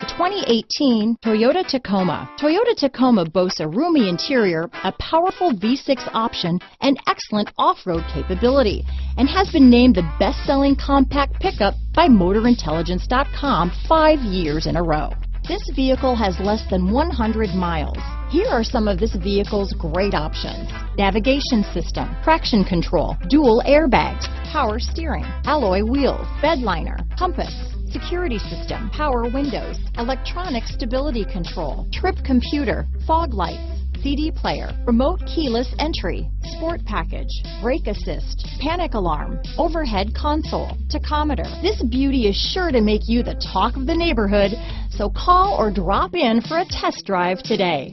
The 2018 Toyota Tacoma. Toyota Tacoma boasts a roomy interior, a powerful V6 option, and excellent off-road capability, and has been named the best-selling compact pickup by MotorIntelligence.com 5 years in a row. This vehicle has less than 100 miles. Here are some of this vehicle's great options: navigation system, traction control, dual airbags, power steering, alloy wheels, bed liner, compass, security system, power windows, electronic stability control, trip computer, fog lights, CD player, remote keyless entry, sport package, brake assist, panic alarm, overhead console, tachometer. This beauty is sure to make you the talk of the neighborhood, so call or drop in for a test drive today.